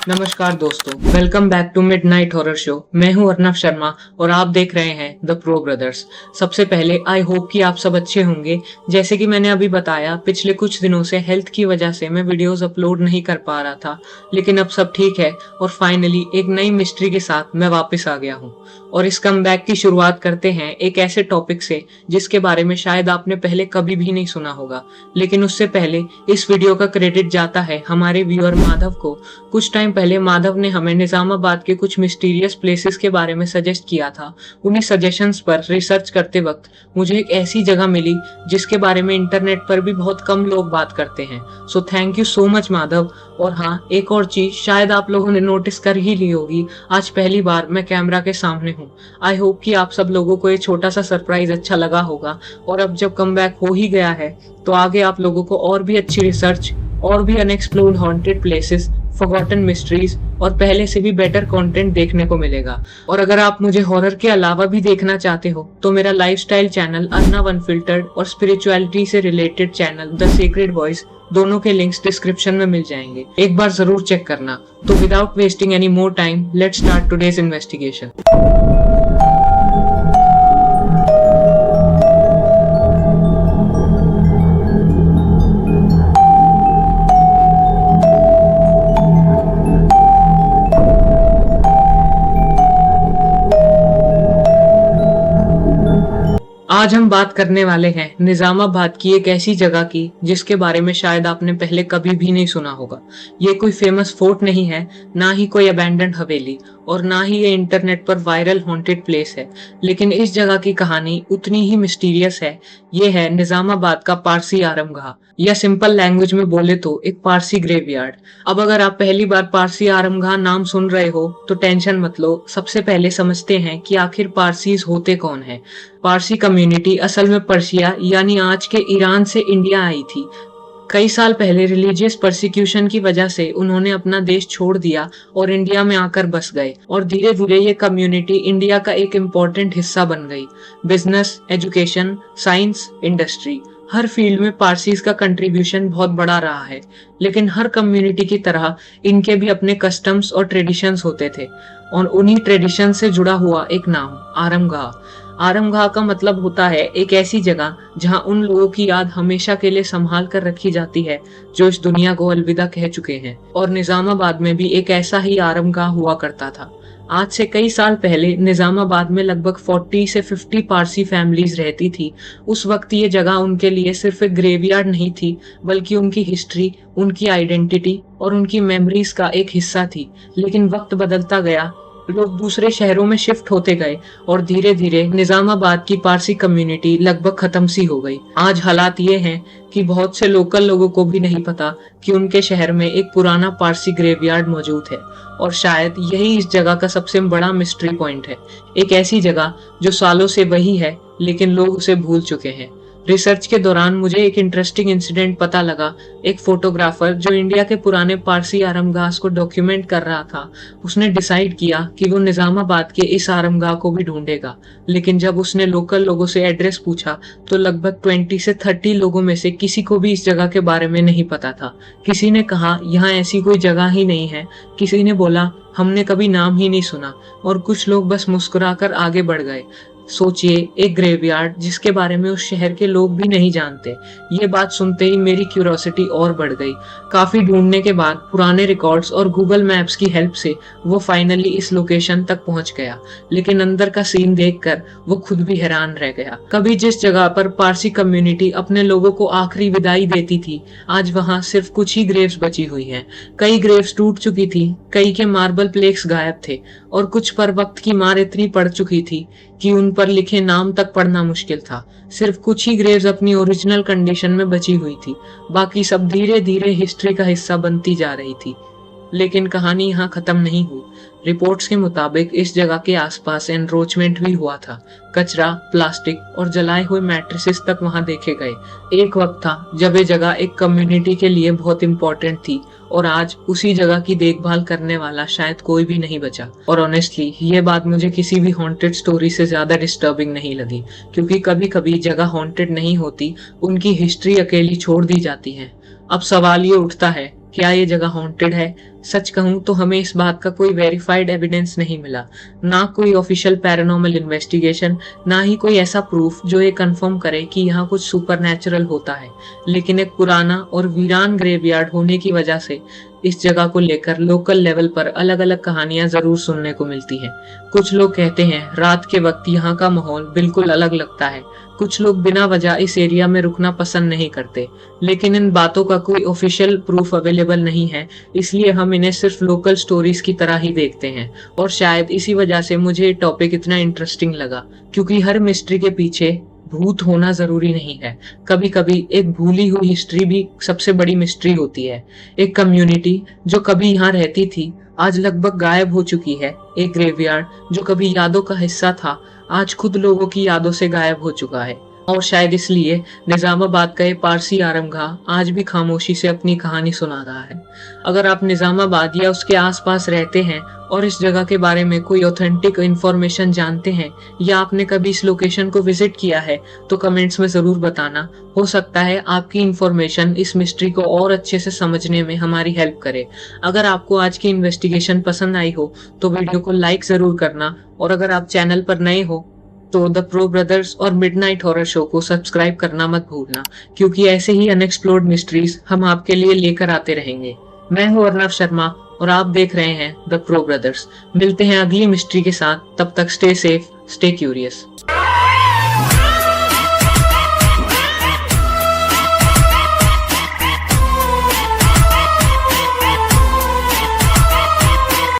नमस्कार दोस्तों, welcome back to midnight horror show. मैं हूं अर्नव शर्मा और आप देख रहे हैं द प्रो ब्रदर्स। सबसे पहले आई होप कि आप सब अच्छे होंगे। जैसे कि मैंने अभी बताया, पिछले कुछ दिनों से हेल्थ की वजह से मैं वीडियोस अपलोड नहीं कर पा रहा था, लेकिन अब सब ठीक है और फाइनली एक नई मिस्ट्री के साथ मैं वापस आ गया हूँ। और इस कमबैक की शुरुआत करते हैं एक ऐसे टॉपिक से जिसके बारे में शायद आपने पहले कभी भी नहीं सुना होगा। लेकिन उससे पहले इस वीडियो का क्रेडिट जाता है हमारे व्यूअर माधव को। कुछ टाइम पहले माधव ने हमें निजामाबाद के कुछ मिस्टीरियस प्लेसेस के बारे में सजेस्ट किया था। उन्हीं सजेशंस पर रिसर्च करते वक्त मुझे एक ऐसी जगह मिली जिसके बारे में इंटरनेट पर भी बहुत कम लोग बात करते हैं। So thank you so much Madhav. और हाँ, एक और चीज शायद आप लोगों ने नोटिस कर ही ली होगी, आज पहली बार मैं कैमरा के सामने हूँ। आई होप कि आप सब लोगों को ये छोटा सा सरप्राइज अच्छा लगा होगा। और अब जब कमबैक हो ही गया है तो आगे आप लोगों को और भी अच्छी रिसर्च और भी unexplored haunted places, forgotten mysteries और पहले से भी बेटर कंटेंट देखने को मिलेगा। और अगर आप मुझे हॉरर के अलावा भी देखना चाहते हो तो मेरा लाइफस्टाइल चैनल अर्नव अनफिल्टर्ड और स्पिरिचुअलिटी से related channel the secret voice, दोनों के लिंक्स डिस्क्रिप्शन में मिल जाएंगे, एक बार जरूर चेक करना। तो without wasting any more time, let's start today's investigation. आज हम बात करने वाले हैं निजामाबाद की एक ऐसी जगह की जिसके बारे में शायद आपने पहले कभी भी नहीं सुना होगा। ये कोई फेमस फोर्ट नहीं है, ना ही कोई अबैंडन्ड हवेली, और ना ही ये इंटरनेट पर वायरल हॉन्टेड प्लेस है। लेकिन इस जगह की कहानी उतनी ही मिस्टीरियस है। ये है निजामाबाद का पारसी आरामगाह, या सिंपल लैंग्वेज में बोले तो एक पारसी ग्रेवयार्ड। अब अगर आप पहली बार पारसी आरामगाह नाम सुन रहे हो तो टेंशन मत लो। सबसे पहले समझते हैं कि आखिर पारसीज होते कौन है। पारसी कम्युनिटी असल में पर्शिया यानी आज के ईरान से इंडिया आई थी। कई साल पहले रिलीजियस परसिक्यूशन की वजह से उन्होंने अपना देश छोड़ दिया और इंडिया में आकर बस गए, और धीरे धीरे ये कम्युनिटी इंडिया का एक इम्पोर्टेंट हिस्सा बन गई। बिजनेस, एजुकेशन, साइंस, इंडस्ट्री, हर फील्ड में पारसीज का कंट्रीब्यूशन बहुत बड़ा रहा है। लेकिन हर कम्युनिटी की तरह इनके भी अपने कस्टम्स और ट्रेडिशंस होते थे, और उन्हीं ट्रेडिशन से जुड़ा हुआ एक नाम आरामगाह। आरामगाह का मतलब होता है एक ऐसी जगह जहां उन लोगों की याद हमेशा के लिए संभाल कर रखी जाती है जो इस दुनिया को अलविदा कह चुके हैं। और निजामाबाद में भी एक ऐसा ही आरामगाह हुआ करता था। आज से कई साल पहले निजामाबाद में लगभग 40 से 50 पारसी फैमिलीज रहती थी। उस वक्त ये जगह उनके लिए सिर्फ एक ग्रेवयार्ड नहीं थी, बल्कि उनकी हिस्ट्री, उनकी आइडेंटिटी और उनकी मेमोरीज का एक हिस्सा थी। लेकिन वक्त बदलता गया, लोग दूसरे शहरों में शिफ्ट होते गए और धीरे धीरे निजामाबाद की पारसी कम्युनिटी लगभग खत्म सी हो गई। आज हालात ये हैं कि बहुत से लोकल लोगों को भी नहीं पता कि उनके शहर में एक पुराना पारसी ग्रेवयार्ड मौजूद है। और शायद यही इस जगह का सबसे बड़ा मिस्ट्री पॉइंट है। एक ऐसी जगह जो सालों से वही है लेकिन लोग उसे भूल चुके हैं। रिसर्च के दौरान मुझे एक इंटरेस्टिंग इंसिडेंट पता लगा। एक फोटोग्राफर जो इंडिया के पुराने पारसी आरामगाह को डॉक्यूमेंट कर रहा था, उसने डिसाइड किया कि वो निजामाबाद के इस आरामगाह को भी ढूंढेगा। लेकिन जब उसने लोकल लोगों से एड्रेस पूछा तो लगभग 20 से 30 लोगों में से किसी को भी इस जगह के बारे में नहीं पता था। किसी ने कहा यहाँ ऐसी कोई जगह ही नहीं है, किसी ने बोला हमने कभी नाम ही नहीं सुना, और कुछ लोग बस मुस्कुराकर आगे बढ़ गए। सोचिए, एक ग्रेवयार्ड जिसके बारे में उस शहर के लोग भी नहीं जानते। ये बात सुनते ही मेरी क्यूरियोसिटी और बढ़ गई। काफी ढूंढने के बाद पुराने रिकॉर्ड्स और गूगल मैप्स की हेल्प से वो फाइनली इस लोकेशन तक पहुंच गया। लेकिन अंदर का सीन देखकर वो खुद भी हैरान रह गया। कभी जिस जगह पर पारसी कम्युनिटी अपने लोगों को आखिरी विदाई देती थी, आज वहां सिर्फ कुछ ही ग्रेव्स बची हुई हैं। कई ग्रेव्स टूट चुकी थी, कई के मार्बल प्लेक्स गायब थे, और कुछ पर वक्त की मार इतनी पड़ चुकी थी कि उन पर लिखे नाम तक पढ़ना मुश्किल था। सिर्फ कुछ ही ग्रेव्स अपनी ओरिजिनल कंडीशन में बची हुई थी, बाकी सब धीरे धीरे हिस्ट्री का हिस्सा बनती जा रही थी। लेकिन कहानी यहाँ खत्म नहीं हुई। रिपोर्ट्स के मुताबिक इस जगह के आसपास एनरोचमेंट भी हुआ था। कचरा, प्लास्टिक और जलाए हुए मैट्रेसेस तक वहां देखे गए। एक वक्त था जब ये जगह एक कम्युनिटी के लिए बहुत इंपॉर्टेंट थी, और आज उसी जगह की देखभाल करने वाला शायद कोई भी नहीं बचा। और ऑनेस्टली ये बात मुझे किसी भी हॉन्टेड स्टोरी से ज्यादा डिस्टर्बिंग नहीं लगी, क्योंकि कभी कभी जगह हॉन्टेड नहीं होती, उनकी हिस्ट्री अकेली छोड़ दी जाती है। अब सवाल ये उठता है, क्या ये जगह हॉन्टेड है सच कहूँ तो हमें इस बात का कोई वेरीफाइड एविडेंस नहीं मिला, ना कोई ऑफिशियल पैरानॉर्मल इन्वेस्टिगेशन, ना ही कोई ऐसा प्रूफ जो ये कंफर्म करे कि यहाँ कुछ सुपरनैचुरल होता है। लेकिन एक पुराना और वीरान ग्रेवयार्ड होने की वजह से इस जगह को लेकर लोकल लेवल पर अलग अलग कहानियां जरूर सुनने को मिलती हैं। कुछ लोग कहते हैं रात के वक्त यहाँ का माहौल बिल्कुल अलग लगता है, कुछ लोग बिना वजह इस एरिया में रुकना पसंद नहीं करते, लेकिन इन बातों का कोई ऑफिशियल प्रूफ अवेलेबल नहीं है, इसलिए हम इन्हें सिर्फ लोकल स्टोरीज की तरह ही देखते हैं। और शायद इसी वजह से मुझे ये टॉपिक इतना इंटरेस्टिंग लगा, क्योंकि हर मिस्ट्री के पीछे भूत होना जरूरी नहीं है। कभी कभी एक भूली हुई हिस्ट्री भी सबसे बड़ी मिस्ट्री होती है। एक कम्युनिटी जो कभी यहाँ रहती थी आज लगभग गायब हो चुकी है। एक ग्रेवयार्ड जो कभी यादों का हिस्सा था आज खुद लोगों की यादों से गायब हो चुका है। और शायद इसलिए निजामाबाद का ये पारसी आरामगाह आज भी खामोशी से अपनी कहानी सुना रहा है। अगर आप निजामाबाद या उसके आसपास रहते हैं और इस जगह के बारे में कोई ऑथेंटिक इंफॉर्मेशन जानते हैं या आपने कभी इस लोकेशन को विजिट किया है तो कमेंट्स में जरूर बताना। हो सकता है आपकी इंफॉर्मेशन इस मिस्ट्री को और अच्छे से समझने में हमारी हेल्प करे। अगर आपको आज की इन्वेस्टिगेशन पसंद आई हो तो वीडियो को लाइक जरूर करना, और अगर आप चैनल पर नए हो तो द प्रो ब्रदर्स और मिडनाइट हॉरर शो को सब्सक्राइब करना मत भूलना, क्योंकि ऐसे ही अनएक्सप्लोर्ड मिस्ट्रीज हम आपके लिए लेकर आते रहेंगे। मैं हूं अर्नव शर्मा और आप देख रहे हैं द प्रो ब्रदर्स। मिलते हैं अगली मिस्ट्री के साथ, तब तक स्टे सेफ, स्टे क्यूरियस।